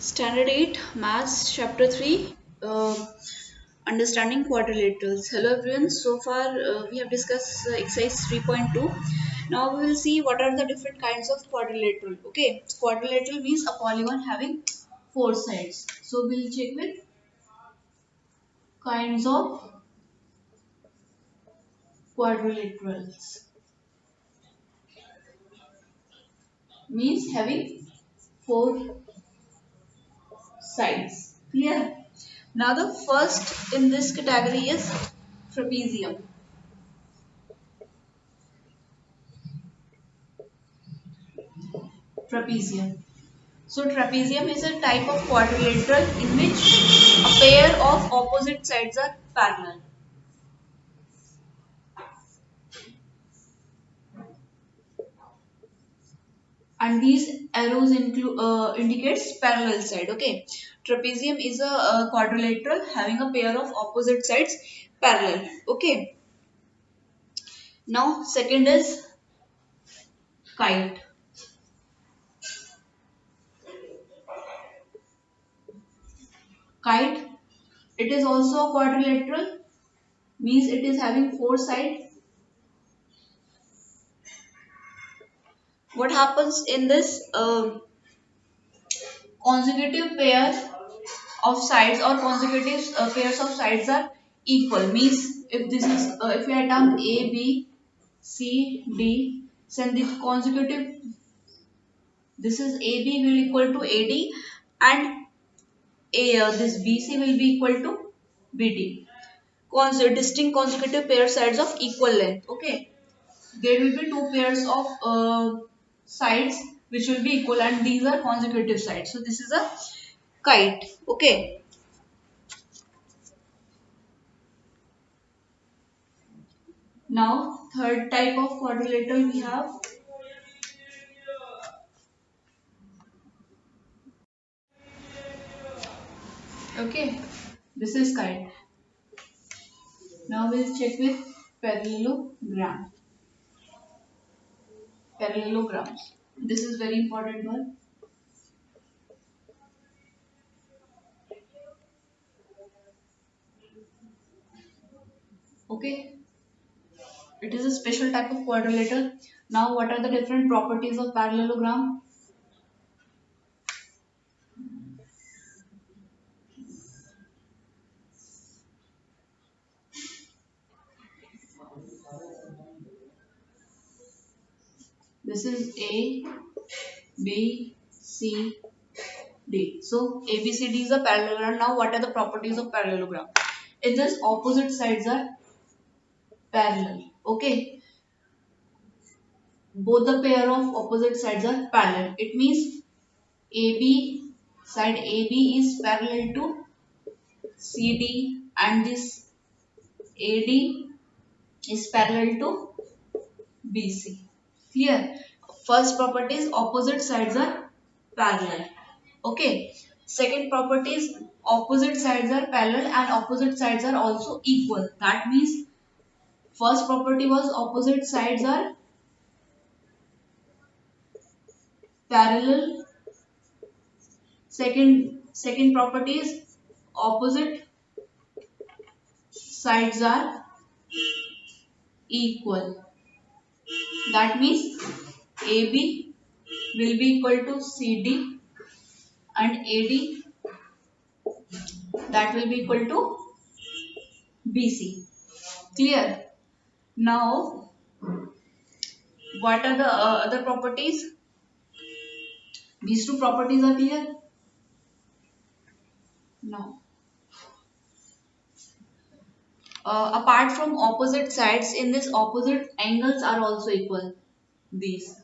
Standard 8 Maths Chapter 3 Understanding Quadrilaterals. Hello everyone, so far we have discussed exercise 3.2. Now we will see what are the different kinds of quadrilateral. Okay, quadrilateral means a polygon having four sides. So we'll check with kinds of quadrilaterals. Means having four sides. Clear? Now the first in this category is trapezium. Trapezium. So trapezium is a type of quadrilateral in which a pair of opposite sides are parallel. And these arrows indicates parallel side. Okay, trapezium is a quadrilateral having a pair of opposite sides parallel. Okay, now second is kite. Kite, it is also a quadrilateral, means it is having four sides. What happens in this consecutive pair of sides or consecutive pairs of sides are equal, means if this is if we write down a b c d, then the consecutive, this is ab will equal to ad and this bc will be equal to bd. Distinct consecutive pair sides of equal length. Okay, there will be two pairs of sides which will be equal and these are consecutive sides. So this is a kite. Okay, now third type of quadrilateral we have. Okay, this is kite. Now we'll check with parallelogram. Parallelograms. This is very important one. Okay, it is a special type of quadrilateral. Now what are the different properties of parallelogram? This is A, B, C, D. So A, B, C, D is a parallelogram. Now what are the properties of parallelogram? In this, opposite sides are parallel. Okay, both the pair of opposite sides are parallel. It means AB, side AB is parallel to CD and this AD is parallel to BC. Clear? First property is opposite sides are parallel. Okay. Second property is opposite sides are parallel and opposite sides are also equal. That means first property was opposite sides are parallel. Second property is opposite sides are equal. That means AB will be equal to CD and AD that will be equal to BC. Clear? Now, what are the other properties? These two properties are clear? No. Apart from opposite sides, in this opposite angles are also equal. These.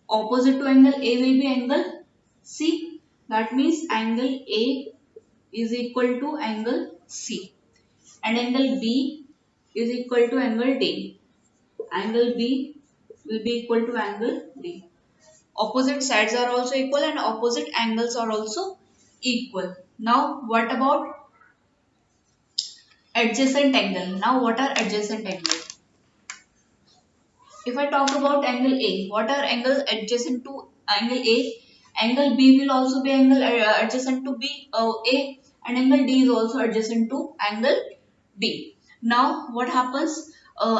Opposite to angle A will be angle C. That means angle A is equal to angle C. And angle B is equal to angle D. Angle B will be equal to angle D. Opposite sides are also equal and opposite angles are also equal. Now what about adjacent angle? Now what are adjacent angle? If I talk about angle A, what are angles adjacent to angle A? Angle B will also be angle adjacent to A, and angle D is also adjacent to angle D. Now what happens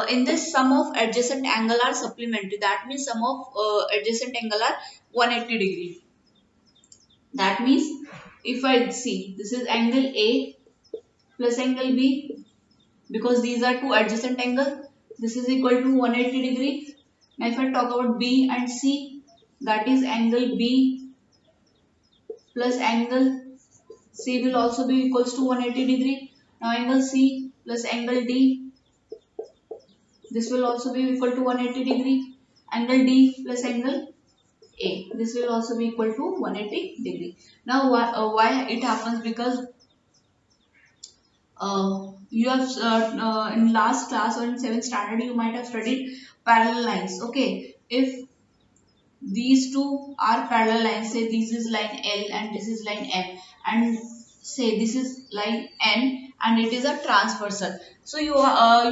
in this, sum of adjacent angle are supplementary. That means sum of adjacent angle are 180 degree. That means if I see this is angle A plus angle B, because these are two adjacent angle, this is equal to 180 degree. Now if I talk about B and C, that is angle B plus angle C will also be equals to 180 degree. Now angle C plus angle D, this will also be equal to 180 degree. Angle D plus angle A, this will also be equal to 180 degree. Now why it happens? Because you have in last class or in 7th standard you might have studied parallel lines. Okay, if these two are parallel lines, say this is line L and this is line M, and say this is line N and it is a transversal. So you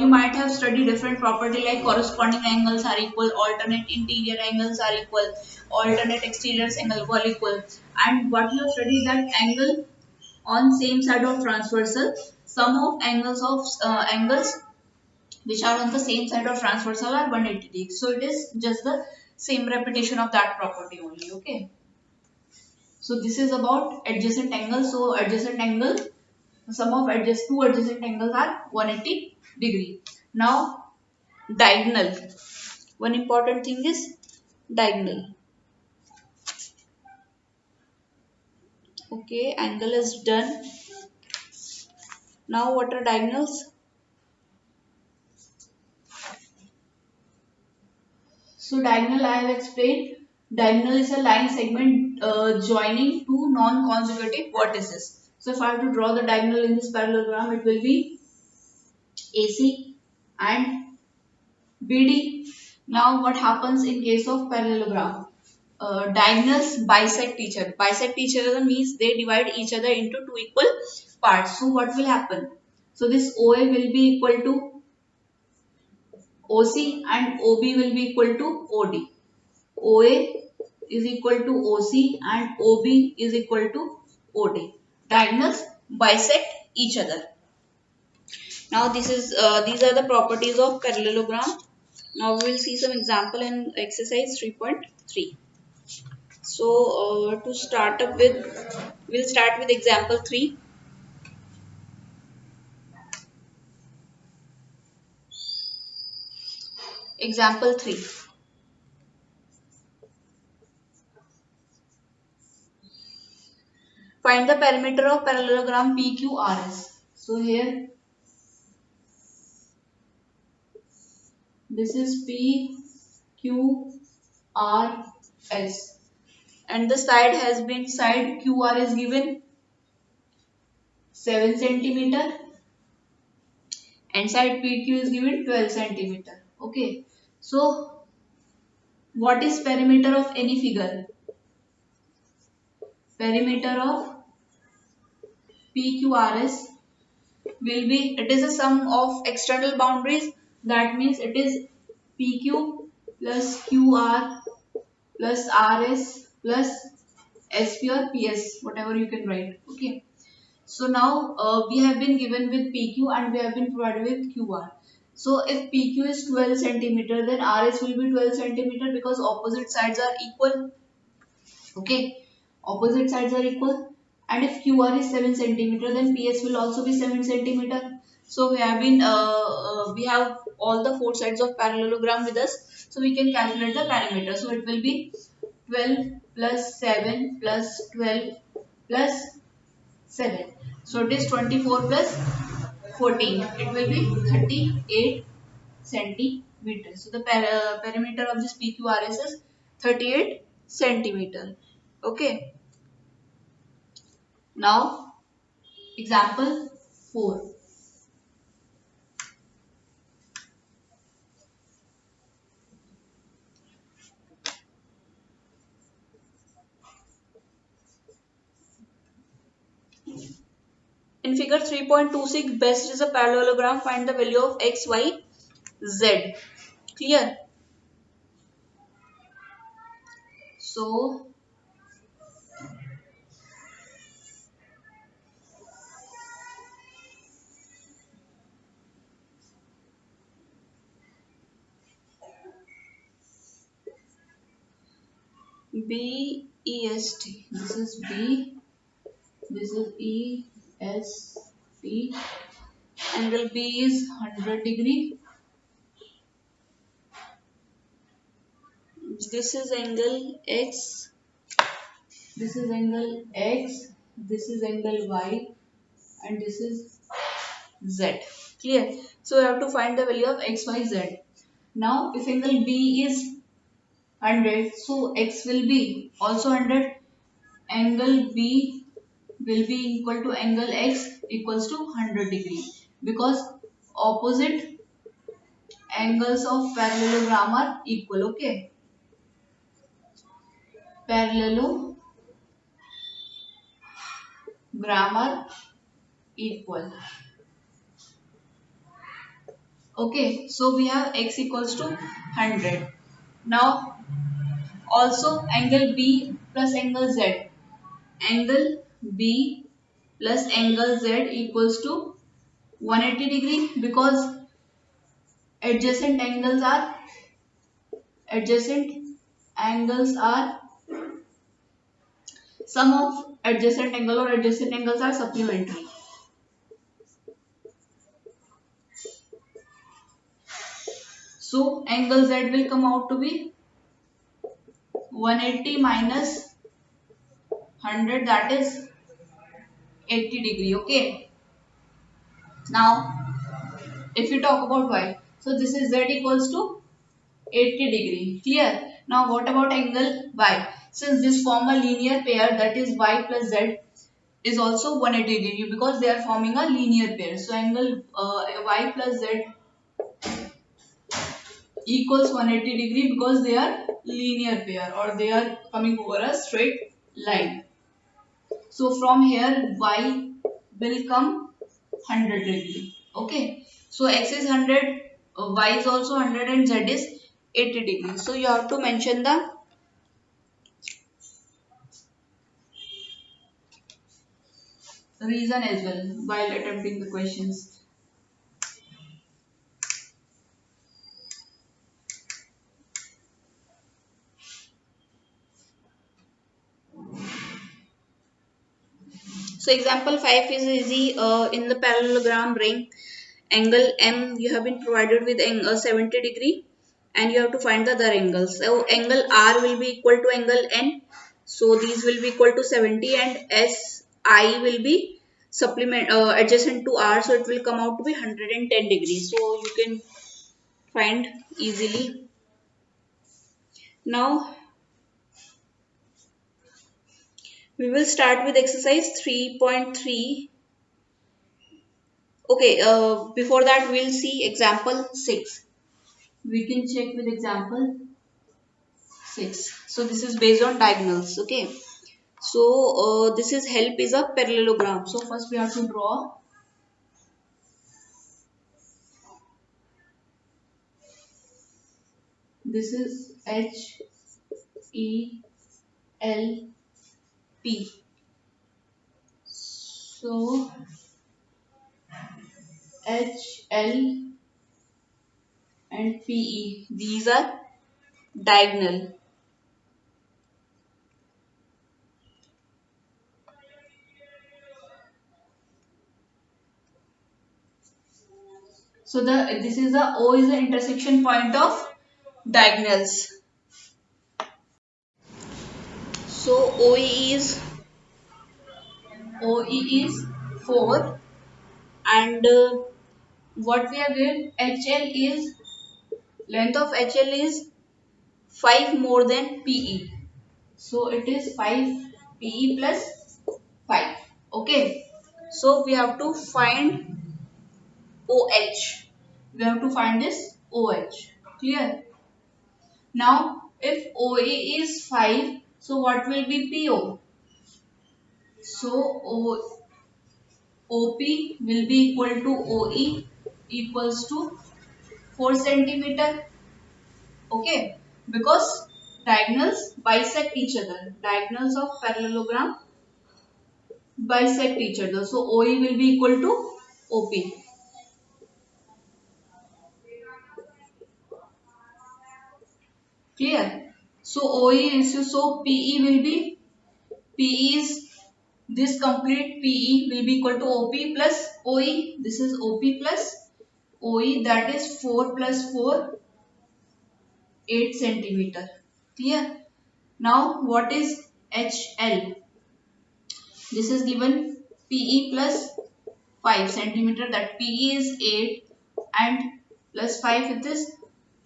might have studied different property like corresponding angles are equal, alternate interior angles are equal, alternate exterior angles are equal, and what you have studied that angle on same side of transversal, sum of angles which are on the same side of transversal are 180 degrees. So it is just the same repetition of that property only. Okay. So this is about adjacent angles. So adjacent angle, sum of two adjacent angles are 180 degree. Now diagonal. One important thing is diagonal. Okay, angle is done. Now what are diagonals? So diagonal I have explained. Diagonal is a line segment joining two non-consecutive vertices. So if I have to draw the diagonal in this parallelogram, it will be AC and BD. Now what happens in case of parallelogram? Diagonals bisect each other. Bisect each other means they divide each other into two equal parts. So what will happen? So this OA will be equal to OC and OB will be equal to OD. OA is equal to OC and OB is equal to OD. Diagonals bisect each other. Now these are the properties of parallelogram. Now we will see some example in exercise 3.3. So to start up with, we'll start with example 3. Example 3. Find the perimeter of parallelogram PQRS. So here this is PQRS and the side QR is given 7 centimeter and side PQ is given 12 centimeter. Okay. So what is perimeter of any figure? Perimeter of PQRS will be, it is a sum of external boundaries. That means it is PQ plus QR plus RS plus SP or PS, whatever you can write. Okay. So now we have been given with PQ and we have been provided with QR. So if PQ is 12 centimeter, then RS will be 12 centimeter because opposite sides are equal. Okay, opposite sides are equal. And if QR is 7 centimeter, then PS will also be 7 centimeter. So we have all the four sides of parallelogram with us. So we can calculate the perimeter. So it will be 12 plus 7 plus 12 plus 7. So it is 24 plus 14. It will be 38 centimeters. So the perimeter of this PQRS is 38 centimeter. Okay. Now example 4. In figure 3.26, best is a parallelogram. Find the value of x, y, z. Clear? So BEST. This is B. This is EST. Angle B is 100 degree. This is angle X. This is angle X. This is angle Y. And this is Z. Clear? So we have to find the value of X, Y, Z. Now if angle B is 100, so X will be also 100. Angle B will be equal to angle X equals to 100 degree, because opposite angles of parallelogram are equal. Okay, parallelogram are equal. Okay, so we have X equals to 100. Now also angle B plus angle Z. Angle B plus angle Z equals to 180 degree, because adjacent angles are adjacent angles are sum of adjacent angle or adjacent angles are supplementary. So angle Z will come out to be 180 minus 100, that is 80 degree. Okay. Now if you talk about Y, so this is Z equals to 80 degree. Clear? Now what about angle Y? Since this form a linear pair, that is Y plus Z is also 180 degree, because they are forming a linear pair. So angle Y plus Z equals 180 degree, because they are linear pair or they are coming over a straight line. So from here Y will come 100 degree. Okay. So X is 100, Y is also 100 and Z is 80 degree. So you have to mention the reason as well while attempting the questions. So example 5 is easy. In the parallelogram ring, angle M you have been provided with angle 70 degree, and you have to find the other angles. So angle R will be equal to angle N. So these will be equal to 70, and SI will be adjacent to R, so it will come out to be 110 degrees. So you can find easily. Now we will start with exercise 3.3. Okay, before that we'll see example 6. We can check with example 6. So this is based on diagonals. Okay. So this is help is a parallelogram. So first we have to draw. This is H E L P. So H L and P E. These are diagonal. So this is the O is the intersection point of diagonals. So OE is 4, and what we have given HL is length of HL is 5 more than PE. So it is 5 PE plus 5. Okay. So we have to find OH. We have to find this OH. Clear? Now if OA is 5, so what will be PO? So OP will be equal to OE equals to 4 centimeter. Okay, because diagonals bisect each other. Diagonals of parallelogram bisect each other. So OE will be equal to OP. Clear? So OE is, so PE will be, PE is, this complete PE will be equal to OP plus OE. This is OP plus OE, that is 4 plus 4, 8 centimeter. Clear? Now what is HL? This is given PE plus 5 centimeter, that PE is 8 and plus 5 it is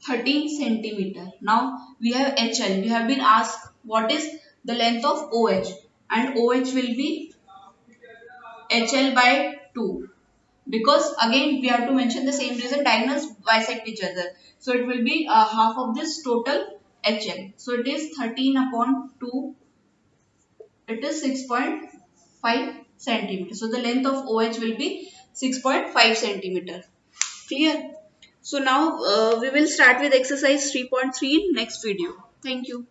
13 centimeter. Now we have HL. We have been asked what is the length of OH, and OH will be HL by 2, because again we have to mention the same reason, diagonals bisect each other. So it will be half of this total HL. So it is 13 upon 2, it is 6.5 centimeter. So the length of OH will be 6.5 centimeter. Clear? So now we will start with exercise 3.3 in next video. Thank you.